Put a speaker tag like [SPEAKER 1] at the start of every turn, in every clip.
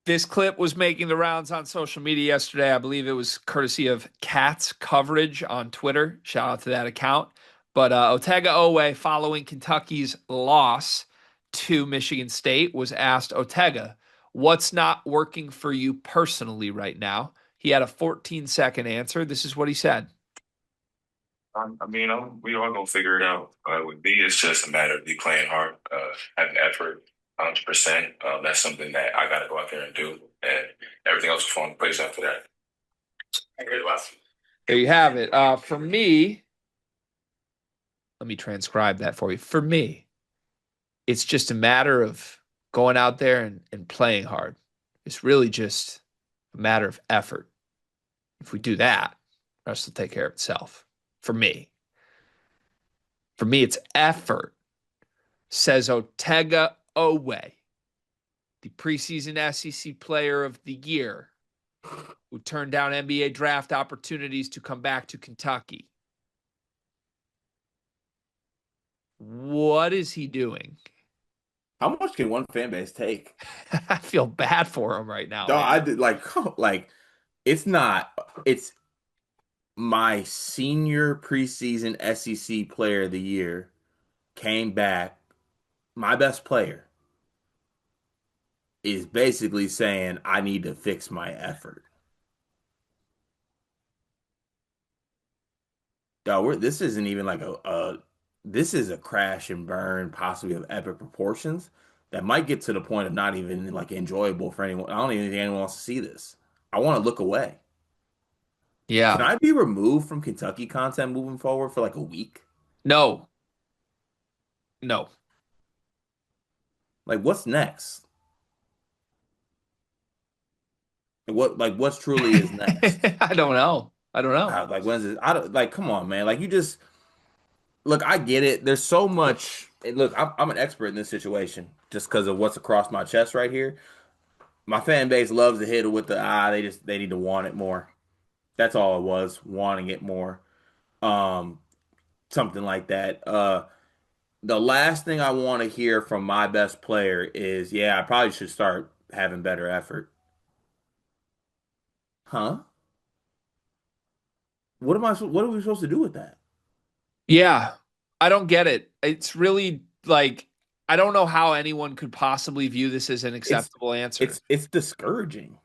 [SPEAKER 1] This clip was making the rounds on social media yesterday. I believe it was courtesy of Cat's coverage on Twitter. Shout out to that account. But Otega Oweh, following Kentucky's loss to Michigan State, was asked, Otega, what's not working for you personally right now? He had a 14-second answer. This is what he said.
[SPEAKER 2] We all gonna figure it out. With me, it's just a matter of me playing hard, having effort, 100%. That's something that I gotta go out there and do, and everything else will fall into place after that.
[SPEAKER 1] There you have it. For me, let me transcribe that for you. For me, it's just a matter of going out there and playing hard. It's really just a matter of effort. If we do that, the rest will take care of itself. For me. For me, it's effort, says Otega Oweh, the preseason SEC player of the year, who turned down NBA draft opportunities to come back to Kentucky. What is he doing?
[SPEAKER 3] How much can one fan base take?
[SPEAKER 1] I feel bad for him right now,
[SPEAKER 3] No,
[SPEAKER 1] man.
[SPEAKER 3] I did like it's not it's my senior preseason SEC player of the year came back. My best player is basically saying I need to fix my effort. This isn't even like this is a crash and burn, possibly of epic proportions that might get to the point of not even like enjoyable for anyone. I don't even think anyone wants to see this. I want to look away. Can
[SPEAKER 1] Yeah.
[SPEAKER 3] I be removed from Kentucky content moving forward for like a week?
[SPEAKER 1] No, no.
[SPEAKER 3] Like, what's next? What's truly is next?
[SPEAKER 1] I don't know. I don't know.
[SPEAKER 3] Like, when's it? I don't like. Come on, man. Like, you just look. I get it. There's so much. And look, I'm an expert in this situation just because of what's across my chest right here. My fan base loves to hit it with the they need to want it more. That's all it was, wanting it more. Um, Something like that. The last thing I want to hear from my best player is, yeah, I probably should start having better effort. Huh? What are we supposed to do with that?
[SPEAKER 1] Yeah, I don't get it. It's really like I don't know how anyone could possibly view this as an
[SPEAKER 3] It's
[SPEAKER 1] acceptable answer.
[SPEAKER 3] it's discouraging.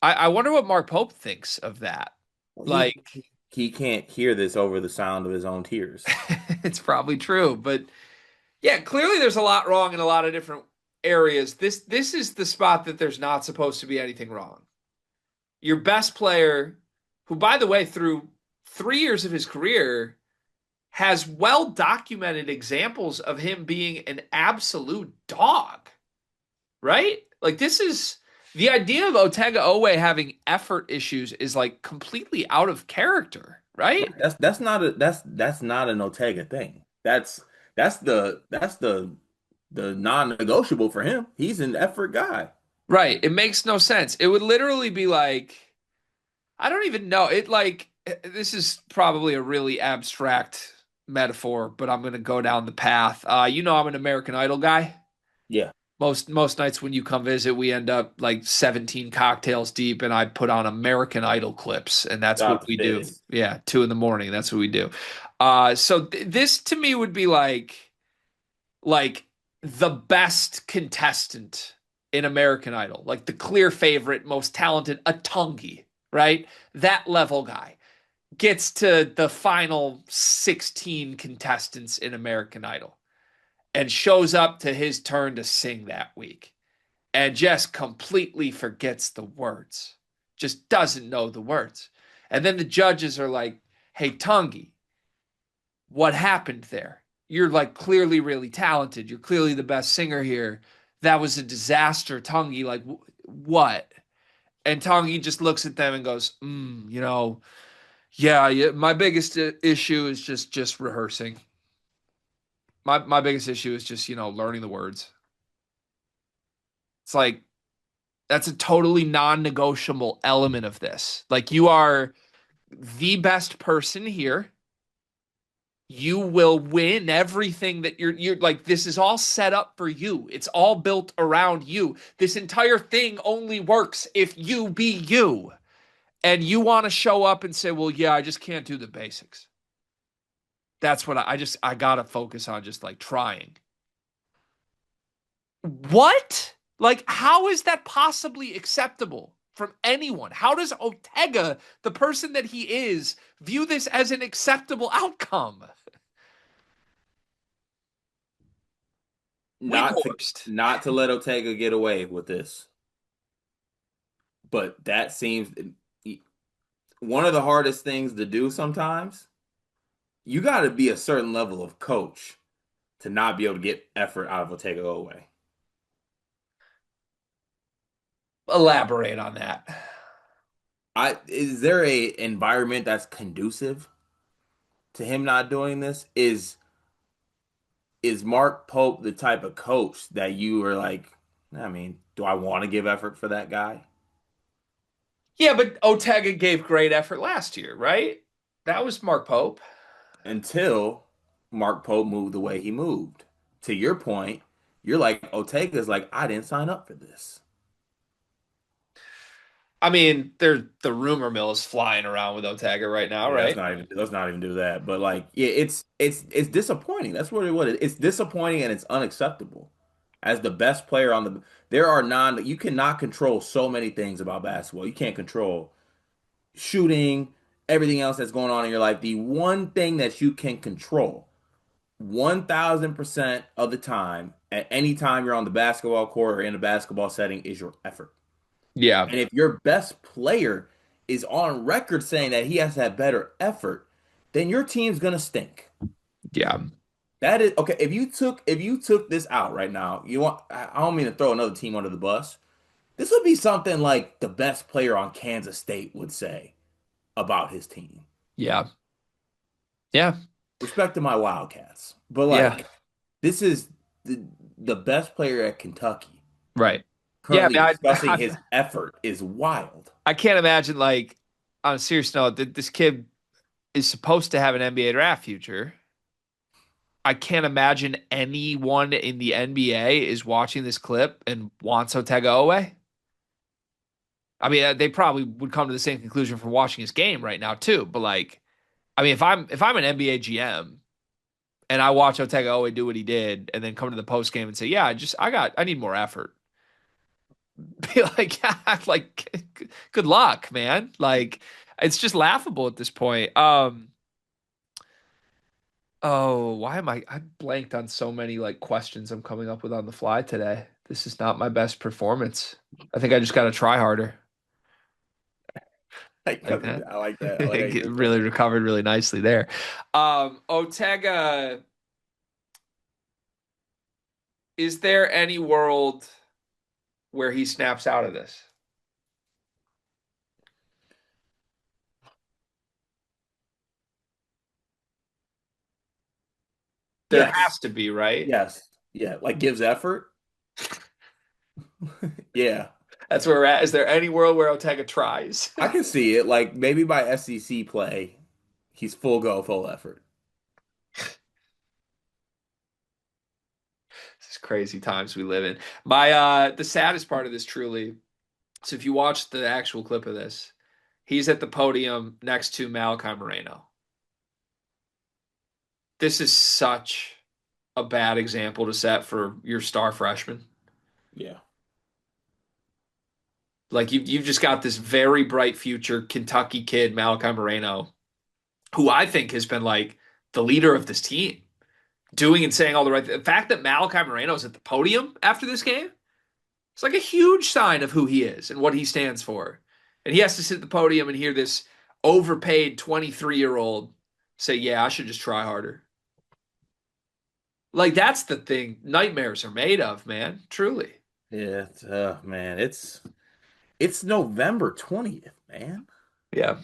[SPEAKER 1] I wonder what Mark Pope thinks of that.
[SPEAKER 3] Well,
[SPEAKER 1] Like
[SPEAKER 3] he can't hear this over the sound of his own tears.
[SPEAKER 1] it's probably true, but yeah, clearly there's a lot wrong in a lot of different areas. This is the spot that there's not supposed to be anything wrong. Your best player, who by the way, through 3 years of his career, has well documented examples of him being an absolute dog, right? Like this is the idea of Otega Oweh having effort issues is like completely out of character, right?
[SPEAKER 3] That's not an Otega thing. That's the non-negotiable for him. He's an effort guy.
[SPEAKER 1] Right. It makes no sense. It would literally be like I don't even know. It like this is probably a really abstract metaphor, but I'm going to go down the path. I'm an American Idol guy.
[SPEAKER 3] Yeah,
[SPEAKER 1] Most nights when you come visit, we end up like 17 cocktails deep, and I put on American Idol clips, and that's what
[SPEAKER 3] not the
[SPEAKER 1] we do.
[SPEAKER 3] fittest.
[SPEAKER 1] Yeah, 2 in the morning. That's what we do. This to me would be like the best contestant in American Idol, like the clear favorite, most talented, a Tungi, right? That level guy gets to the final 16 contestants in American Idol and shows up to his turn to sing that week and just completely forgets the words, just doesn't know the words. And then the judges are like, hey, Tungi, what happened there? You're like clearly really talented. You're clearly the best singer here. That was a disaster, Tungi. Like, what? And Tongi just looks at them and goes, yeah. My biggest issue is just rehearsing. My biggest issue is just learning the words. It's like that's a totally non-negotiable element of this. Like you are the best person here. you will win everything that you're like this is all set up for you. It's all built around you. This entire thing only works if you be you. And you want to show up and say, "Well, yeah, I just can't do the basics." That's what I got to focus on just like trying. What? Like how is that possibly acceptable from anyone? How does Otega, the person that he is, view this as an acceptable outcome?
[SPEAKER 3] Not to
[SPEAKER 1] Weghorst.
[SPEAKER 3] not to let Otega get away with this, but that seems one of the hardest things to do sometimes. You got to be a certain level of coach to not be able to get effort out of Otega Oweh.
[SPEAKER 1] Elaborate on that.
[SPEAKER 3] Is there a environment that's conducive to him not doing this? Is Mark Pope the type of coach that you are like, I mean, do I want to give effort for that guy?
[SPEAKER 1] Yeah, but Otega gave great effort last year, right? That was Mark Pope.
[SPEAKER 3] Until Mark Pope moved the way he moved. To your point, you're like, Otega's like, I didn't sign up for this.
[SPEAKER 1] I mean, the rumor mill is flying around with Otega right now,
[SPEAKER 3] Yeah,
[SPEAKER 1] right?
[SPEAKER 3] let's not even do that. But like, yeah, it's disappointing. That's what it's disappointing and it's unacceptable. As the best player on the there are non you cannot control so many things about basketball. You can't control shooting, everything else that's going on in your life. The one thing that you can control 1000% of the time, at any time you're on the basketball court or in a basketball setting, is your effort.
[SPEAKER 1] Yeah,
[SPEAKER 3] And if your best player is on record saying that he has to have better effort, then your team's gonna stink.
[SPEAKER 1] yeah,
[SPEAKER 3] That is okay. If you took this out right now, you want I don't mean to throw another team under the bus. This would be something like the best player on Kansas State would say about his team.
[SPEAKER 1] yeah, yeah,
[SPEAKER 3] Respect to my Wildcats. But
[SPEAKER 1] yeah.
[SPEAKER 3] like this is the best player at Kentucky.
[SPEAKER 1] Right. Yeah,
[SPEAKER 3] Currently
[SPEAKER 1] I mean,
[SPEAKER 3] discussing his effort is wild.
[SPEAKER 1] I can't imagine like on a serious note that this kid is supposed to have an NBA draft future. I can't imagine anyone in the NBA is watching this clip and wants Otega Oweh. I mean, they probably would come to the same conclusion from watching his game right now too. But like, I mean, if I'm an NBA GM and I watch Otega Oweh do what he did, and then come to the post game and say, "Yeah, I need more effort." Be like, yeah, like, good luck, man. Like, it's just laughable at this point. Oh, why am I blanked on so many like questions I'm coming up with on the fly today. This is not my best performance. I think I just got to try harder like that.
[SPEAKER 3] I like that. I like how you
[SPEAKER 1] Get
[SPEAKER 3] did that.
[SPEAKER 1] really recovered really nicely there. Otega, is there any world where he snaps out of this? There has
[SPEAKER 3] Yes.
[SPEAKER 1] to be, right?
[SPEAKER 3] Yes. Yeah. Like gives effort. Yeah.
[SPEAKER 1] That's where we're at. Is there any world where Otega tries?
[SPEAKER 3] I can see it. Like maybe by SEC play, he's full go, full effort.
[SPEAKER 1] This is crazy times we live in. My the saddest part of this truly, so if you watch the actual clip of this, he's at the podium next to Malachi Moreno. This is such a bad example to set for your star freshman.
[SPEAKER 3] Yeah.
[SPEAKER 1] Like you've just got this very bright future Kentucky kid, Malachi Moreno, who I think has been like the leader of this team, doing and saying all the right. The fact that Malachi Moreno is at the podium after this game, it's like a huge sign of who he is and what he stands for. And he has to sit at the podium and hear this overpaid 23-year-old say, "Yeah, I should just try harder." Like that's the thing nightmares are made of, man. Truly.
[SPEAKER 3] Yeah. Man, it's November 20th, man.
[SPEAKER 1] Yeah.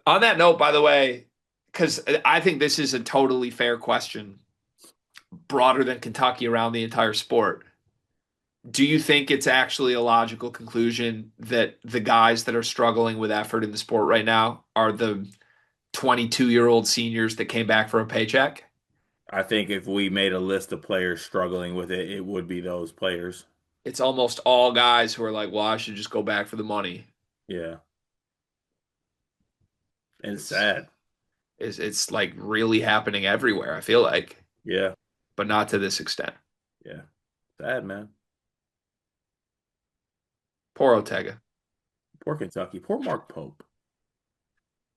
[SPEAKER 1] On that note, by the way, because I think this is a totally fair question, broader than Kentucky around the entire sport. Do you think it's actually a logical conclusion that the guys that are struggling with effort in the sport right now are the 22-year-old seniors that came back for a paycheck.
[SPEAKER 3] I think if we made a list of players struggling with it, it would be those players.
[SPEAKER 1] It's almost all guys who are like, well, I should just go back for the money.
[SPEAKER 3] Yeah. And it's
[SPEAKER 1] It's
[SPEAKER 3] sad.
[SPEAKER 1] it's like really happening everywhere, I feel like,
[SPEAKER 3] Yeah.
[SPEAKER 1] but not to this extent.
[SPEAKER 3] Yeah. Sad, man.
[SPEAKER 1] Poor Otega.
[SPEAKER 3] Poor Kentucky. Poor Mark Pope.